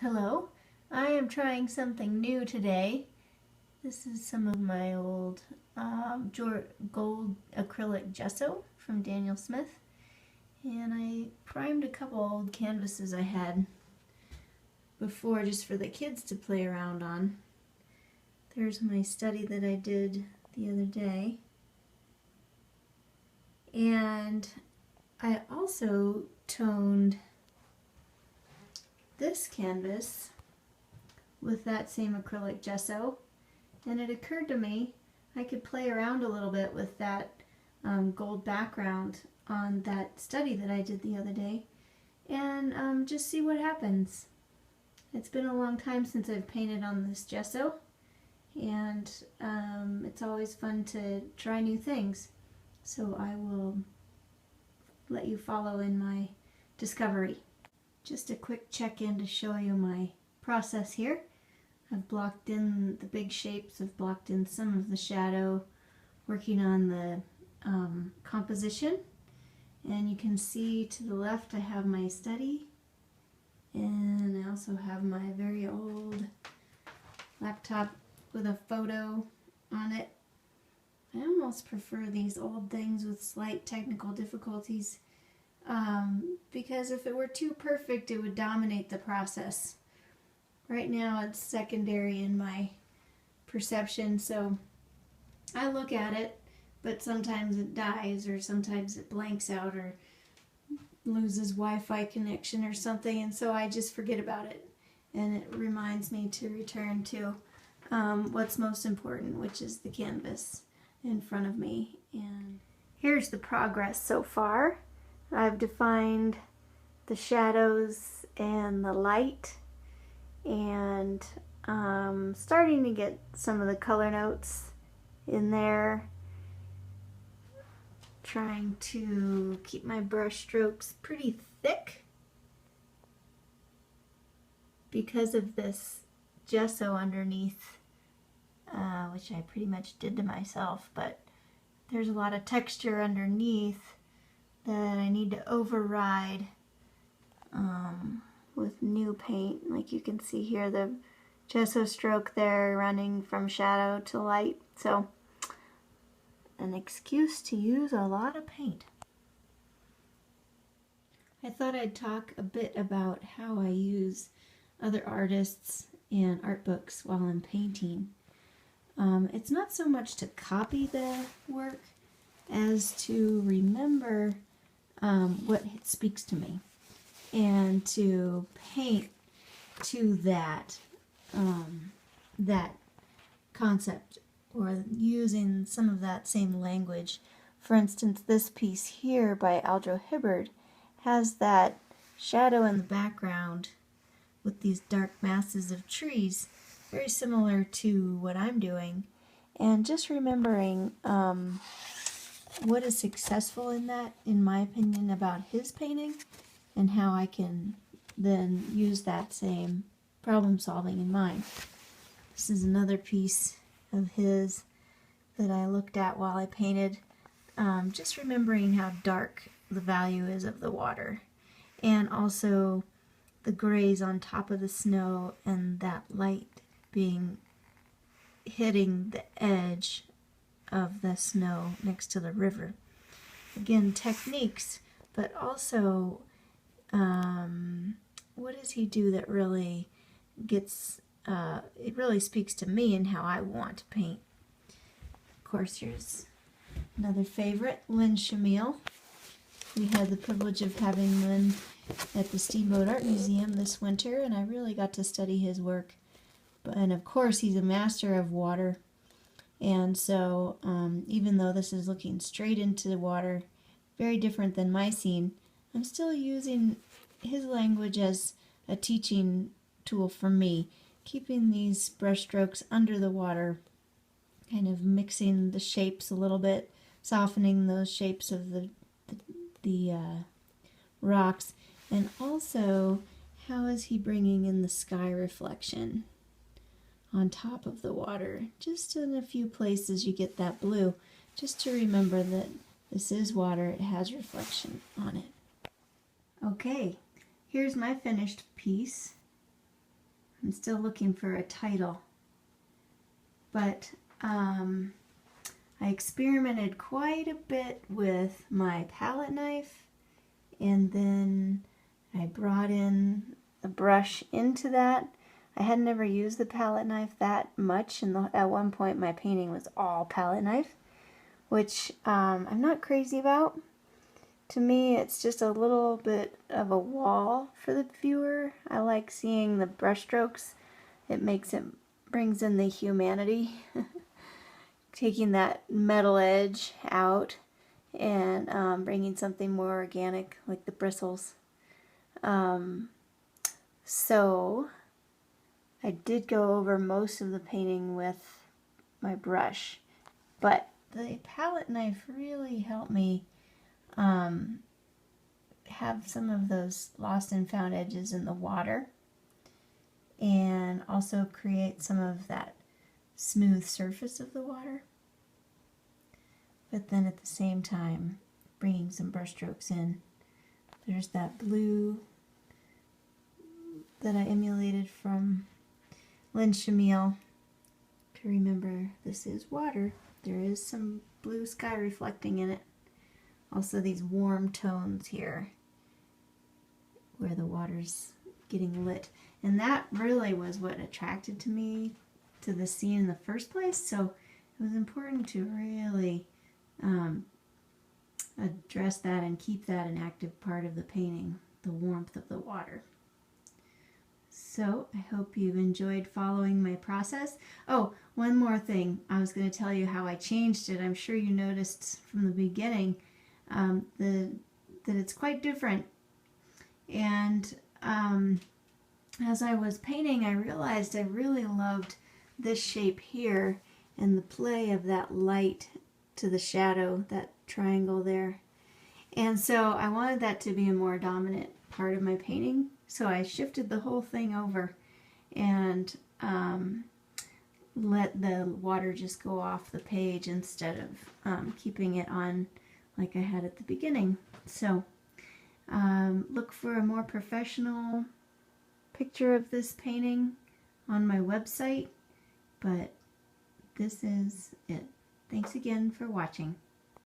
Hello, I am trying something new today. This is some of my old gold acrylic gesso from Daniel Smith, and I primed a couple old canvases I had before just for the kids to play around on. There's my study that I did the other day, and I also toned this canvas with that same acrylic gesso, and it occurred to me I could play around a little bit with that gold background on that study that I did the other day and just see what happens. It's been a long time since I've painted on this gesso, and it's always fun to try new things. So I will let you follow in my discovery. Just a quick check-in to show you my process here. I've blocked in the big shapes, I've blocked in some of the shadow, working on the composition. And you can see to the left I have my study, and I also have my very old laptop with a photo on it. I almost prefer these old things with slight technical difficulties because if it were too perfect it would dominate the process. Right now it's secondary in my perception, so I look at it, but sometimes it dies or sometimes it blanks out or loses Wi-Fi connection or something, and so I just forget about it. And it reminds me to return to what's most important, which is the canvas in front of me. And here's the progress so far. I've defined the shadows and the light, and starting to get some of the color notes in there. Trying to keep my brush strokes pretty thick because of this gesso underneath, which I pretty much did to myself, but there's a lot of texture underneath that I need to override with new paint. Like you can see here, the gesso stroke there running from shadow to light. So an excuse to use a lot of paint. I thought I'd talk a bit about how I use other artists and art books while I'm painting. It's not so much to copy the work as to remember what it speaks to me and to paint to that that concept, or using some of that same language. For instance, this piece here by Hibbard has that shadow in the background with these dark masses of trees, very similar to what I'm doing, and just remembering what is successful in that, in my opinion, about his painting, and how I can then use that same problem solving in mine. This is another piece of his that I looked at while I painted, just remembering how dark the value is of the water, and also the grays on top of the snow and that light being hitting the edge of the snow next to the river. Again, techniques, but also what does he do that really gets, it really speaks to me and how I want to paint. Of course, here's another favorite, Len Chmiel. We had the privilege of having Len at the Steamboat Art Museum this winter, and I really got to study his work. And of course, he's a master of water. And so, even though this is looking straight into the water, very different than my scene, I'm still using his language as a teaching tool for me, keeping these brush strokes under the water, kind of mixing the shapes a little bit, softening those shapes of the rocks, and also how is he bringing in the sky reflection on top of the water. Just in a few places you get that blue, just to remember that this is water, it has reflection on it. Okay, here's my finished piece. I'm still looking for a title. But I experimented quite a bit with my palette knife, and then I brought in the brush into that. I had never used the palette knife that much, and at one point my painting was all palette knife, which I'm not crazy about. To me, it's just a little bit of a wall for the viewer. I like seeing the brush strokes. It brings in the humanity, taking that metal edge out and bringing something more organic, like the bristles. So I did go over most of the painting with my brush, but the palette knife really helped me have some of those lost and found edges in the water, and also create some of that smooth surface of the water, but then at the same time bringing some brush strokes in. There's that blue that I emulated from Len Chmiel. To remember, this is water. There is some blue sky reflecting in it. Also these warm tones here where the water's getting lit. And that really was what attracted me to the scene in the first place. So it was important to really address that and keep that an active part of the painting, the warmth of the water. So I hope you've enjoyed following my process. Oh, one more thing. I was going to tell you how I changed it. I'm sure you noticed from the beginning that it's quite different. And as I was painting, I realized I really loved this shape here and the play of that light to the shadow, that triangle there. And so I wanted that to be a more dominant part of my painting. So I shifted the whole thing over and let the water just go off the page instead of keeping it on like I had at the beginning. So look for a more professional picture of this painting on my website, but this is it. Thanks again for watching.